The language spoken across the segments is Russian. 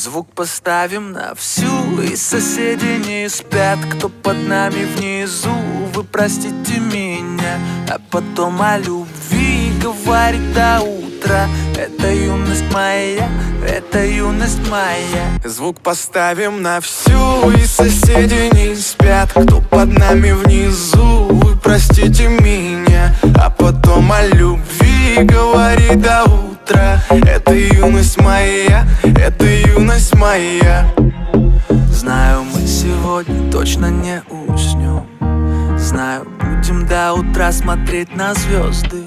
Звук поставим на всю, и соседи не спят. Кто под нами внизу, вы простите меня. А потом о любви говорит до утра. Это юность моя, это юность моя. Звук поставим на всю, и соседи не спят. Кто под нами внизу, вы простите меня. А потом о любви говорит до утра. Это юность моя, это юность моя. Знаю, мы сегодня точно не уснем. Знаю, будем до утра смотреть на звезды.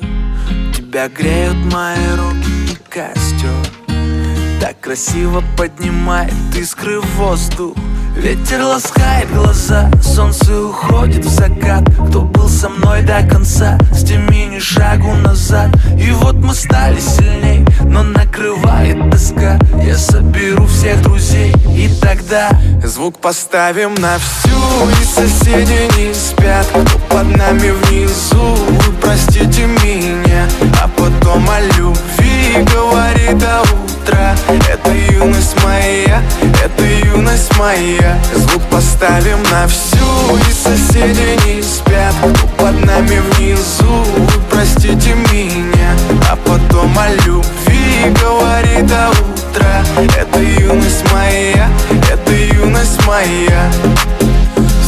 Тебя греют мои руки и костер. Так красиво поднимает искры в воздух. Ветер ласкает глаза, солнце уходит в закат. Кто был со мной до конца, сними ни шагу назад. И вот мы стали сильней, но накрывает тоска. Я соберу всех друзей, и тогда звук поставим на всю, и соседи не спят. Кто под нами внизу, вы простите меня. А потом о любви говорит до утра. Это юность моя, это юность моя. Звук поставим на всю, и соседи не спят. Кто под нами внизу, вы простите меня. А потом о любви говорит до утра. Это юность моя, это юность моя.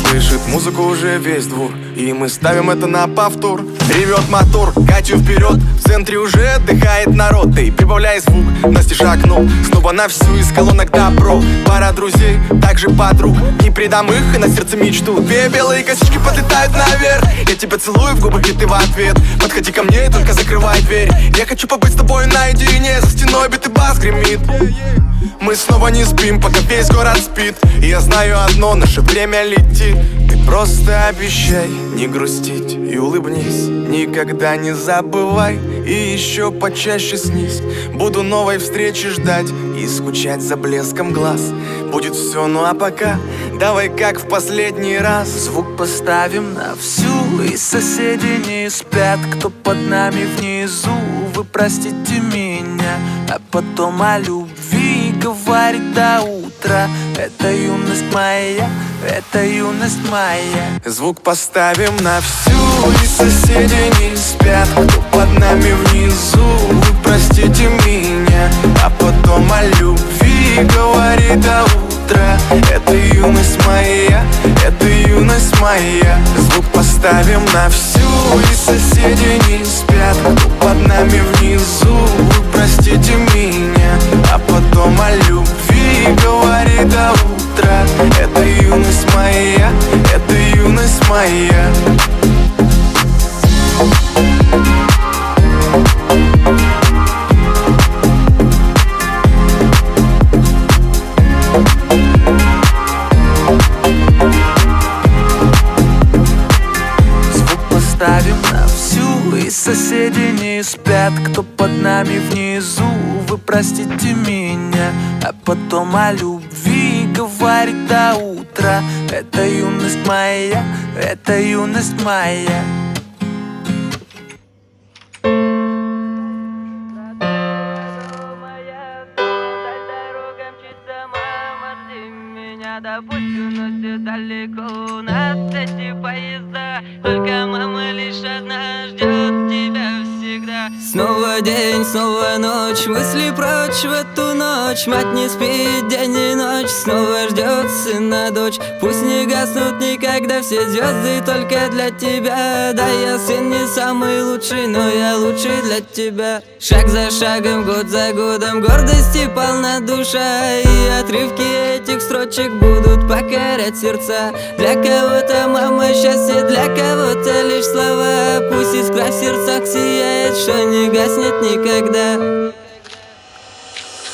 Слышит музыку уже весь двор, и мы ставим это на повтор. Ревет мотор, Катю вперед, в центре уже отдыхает народ. Ты прибавляй звук, Настя окно, снова на всю, из колонок добро. Пара друзей, также подруг, не предам их и на сердце мечту. Две белые косички подлетают наверх, я тебя целую в губы, и ты в ответ. Подходи ко мне и только закрывай дверь. Я хочу побыть с тобой наедине, за стеной битый бас гремит. Мы снова не спим, пока весь город спит. И я знаю одно, наше время летит. Ты просто обещай не грустить и улыбнись. Никогда не забывай и еще почаще снись. Буду новой встречи ждать и скучать за блеском глаз. Будет все, ну а пока давай как в последний раз. Звук поставим на всю, и соседи не спят. Кто под нами внизу, вы простите меня. А потом о любви говорит до утра. Это юность моя, это юность моя. Звук поставим на всю, и соседи не спят. Кто под нами внизу, вы простите меня. А потом о любви говорит до утра. Это юность моя, это юность моя. Звук поставим на всю, и соседи не спят. Кто под нами внизу, вы простите меня. А потом о любви говорит до утра. Это юность моя, это юность моя. Звук поставим на всю, и соседи не спят. Кто под нами внизу, вы простите меня. А потом о любви говорит до утра. Это юность моя, это юность моя. Пусть уносит далеко нас эти поезда. Только мама лишь одна ждет тебя всегда. Снова день, снова ночь, мысли прочь в эту ночь. Мать не спит день и ночь, снова ждет сына дочь. Пусть не гаснут никогда все звезды только для тебя. Да, я сын не самый лучший, но я лучший для тебя. Шаг за шагом, год за годом, гордости полна душа. И отрывки этих строчек будут покорять сердца. Для кого-то мама счастье, для кого-то лишь слова. Пусть искра в сердцах сияет, что не гаснет никогда.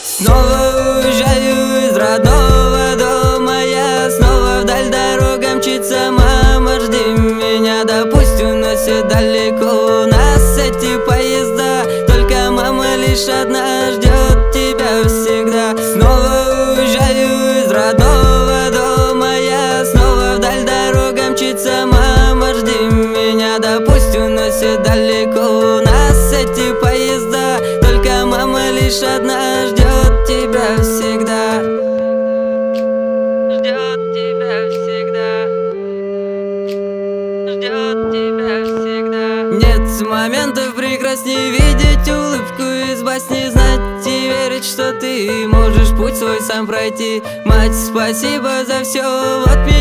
Снова уезжаю из родного дома я. Снова вдаль дорога мчится, мама, жди меня. Да пусть уносит далеко нас эти поезда. Только мама лишь одна ждет тебя всегда. Снова уезжаю из родного дома я. Снова вдаль дорога мчится, мама, жди меня. Да пусть уносит далеко нас эти поезда. Только мама лишь одна ждет тебя всегда. Из моментов прекрасней видеть улыбку из басни, знать и верить, что ты можешь путь свой сам пройти. Мать, спасибо за все, вот мне